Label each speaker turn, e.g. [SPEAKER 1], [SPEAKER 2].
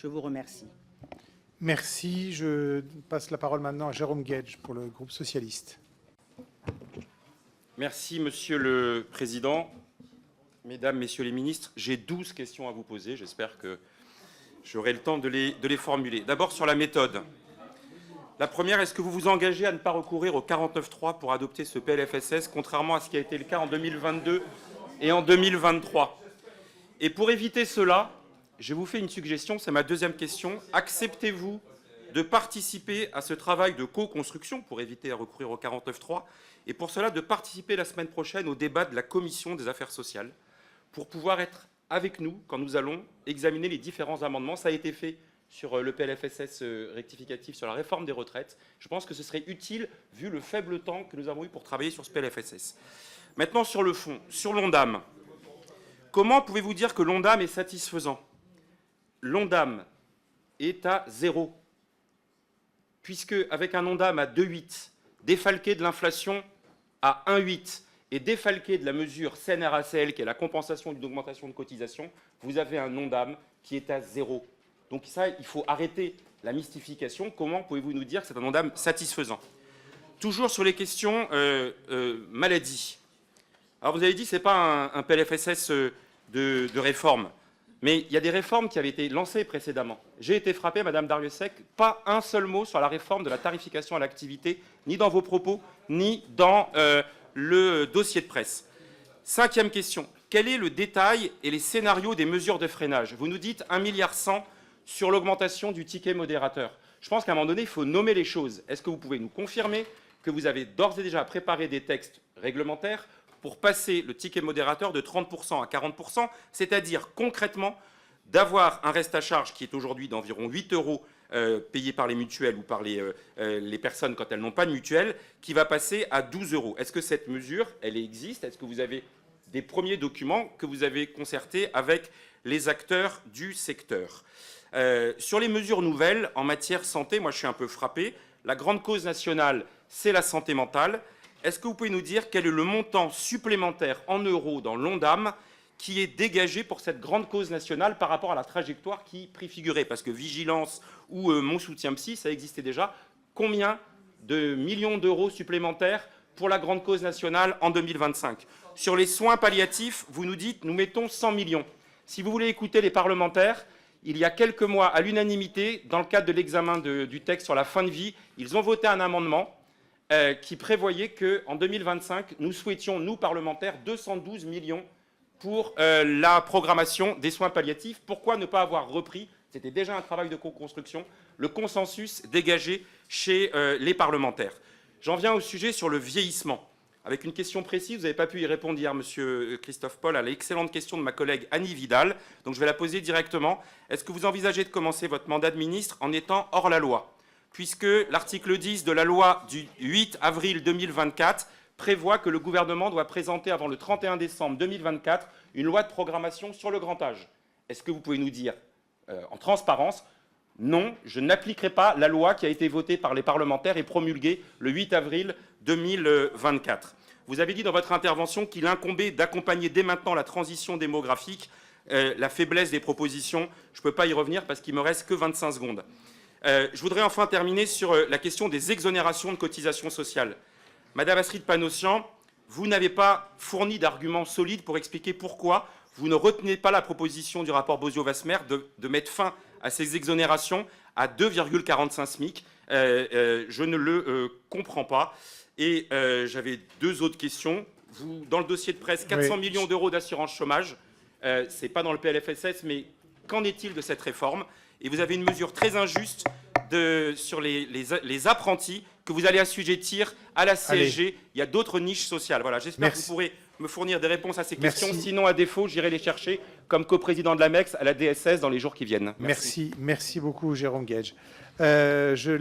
[SPEAKER 1] Je vous remercie.
[SPEAKER 2] Merci. Je passe la parole maintenant à Jérôme Guedj pour le groupe socialiste.
[SPEAKER 3] Merci, Monsieur le Président. Mesdames, Messieurs les ministres, j'ai 12 questions à vous poser. J'espère que j'aurai le temps de les formuler. D'abord, sur la méthode. La première, est-ce que vous vous engagez à ne pas recourir au 49.3 pour adopter ce PLFSS, contrairement à ce qui a été le cas en 2022 et en 2023 ? Et pour éviter cela, je vous fais une suggestion, c'est ma deuxième question. Acceptez-vous de participer à ce travail de co-construction pour éviter à recourir au 49.3 et pour cela de participer la semaine prochaine au débat de la Commission des affaires sociales pour pouvoir être avec nous quand nous allons examiner les différents amendements. Ça a été fait sur le PLFSS rectificatif sur la réforme des retraites. Je pense que ce serait utile vu le faible temps que nous avons eu pour travailler sur ce PLFSS. Maintenant sur le fond, sur l'ONDAM. Comment pouvez-vous dire que l'ONDAM est satisfaisant ? L'ONDAM est à 0, puisque avec un ONDAM à 2,8, défalqué de l'inflation à 1,8 et défalqué de la mesure CNRACL, qui est la compensation d'une augmentation de cotisation, vous avez un ONDAM qui est à 0. Donc ça, il faut arrêter la mystification. Comment pouvez-vous nous dire que c'est un ONDAM satisfaisant ? Toujours sur les questions maladie. Alors vous avez dit que ce n'est pas un PLFSS de réforme. Mais il y a des réformes qui avaient été lancées précédemment. J'ai été frappé, Madame Darrieussecq, pas un seul mot sur la réforme de la tarification à l'activité, ni dans vos propos, ni dans le dossier de presse. Cinquième question. Quel est le détail et les scénarios des mesures de freinage ? Vous nous dites 1,1 milliard sur l'augmentation du ticket modérateur. Je pense qu'à un moment donné, il faut nommer les choses. Est-ce que vous pouvez nous confirmer que vous avez d'ores et déjà préparé des textes réglementaires pour passer le ticket modérateur de 30% à 40%, c'est-à-dire concrètement d'avoir un reste à charge qui est aujourd'hui d'environ 8 € payé par les mutuelles ou par les personnes quand elles n'ont pas de mutuelle, qui va passer à 12 €. Est-ce que cette mesure, elle existe ? Est-ce que vous avez des premiers documents que vous avez concertés avec les acteurs du secteur ? Sur les mesures nouvelles en matière santé, moi je suis un peu frappé. La grande cause nationale, c'est la santé mentale. Est-ce que vous pouvez nous dire quel est le montant supplémentaire en euros dans l'ONDAM qui est dégagé pour cette grande cause nationale par rapport à la trajectoire qui préfigurait ? Parce que vigilance ou mon soutien psy, ça existait déjà. Combien de millions d'euros supplémentaires pour la grande cause nationale en 2025 ? Sur les soins palliatifs, vous nous dites nous mettons 100 millions. Si vous voulez écouter les parlementaires, il y a quelques mois, à l'unanimité, dans le cadre de l'examen du texte sur la fin de vie, ils ont voté un amendement qui prévoyait qu'en 2025, nous souhaitions, nous parlementaires, 212 millions pour la programmation des soins palliatifs. Pourquoi ne pas avoir repris, c'était déjà un travail de co-construction, le consensus dégagé chez les parlementaires. J'en viens au sujet sur le vieillissement. Avec une question précise, vous n'avez pas pu y répondre hier, Monsieur Christophe Paul, à l'excellente question de ma collègue Annie Vidal. Donc je vais la poser directement. Est-ce que vous envisagez de commencer votre mandat de ministre en étant hors la loi ? Puisque l'article 10 de la loi du 8 avril 2024 prévoit que le gouvernement doit présenter avant le 31 décembre 2024 une loi de programmation sur le grand âge. Est-ce que vous pouvez nous dire en transparence, non, je n'appliquerai pas la loi qui a été votée par les parlementaires et promulguée le 8 avril 2024. Vous avez dit dans votre intervention qu'il incombait d'accompagner dès maintenant la transition démographique, la faiblesse des propositions. Je ne peux pas y revenir parce qu'il ne me reste que 25 secondes. Je voudrais enfin terminer sur la question des exonérations de cotisations sociales. Madame Astrid Panosyan, vous n'avez pas fourni d'arguments solides pour expliquer pourquoi vous ne retenez pas la proposition du rapport Bozio-Wasmer de mettre fin à ces exonérations à 2,45 SMIC. Je ne le comprends pas. Et j'avais deux autres questions. Vous, dans le dossier de presse, 400 millions d'euros d'assurance chômage. Ce n'est pas dans le PLFSS, mais qu'en est-il de cette réforme ? Et vous avez une mesure très injuste sur les apprentis que vous allez assujettir à la CSG. Allez. Il y a d'autres niches sociales. Voilà, j'espère que vous pourrez me fournir des réponses à ces questions. Sinon, à défaut, j'irai les chercher comme coprésident de l'AMEX à la DSS dans les jours qui viennent.
[SPEAKER 2] Merci beaucoup, Jérôme Guedj.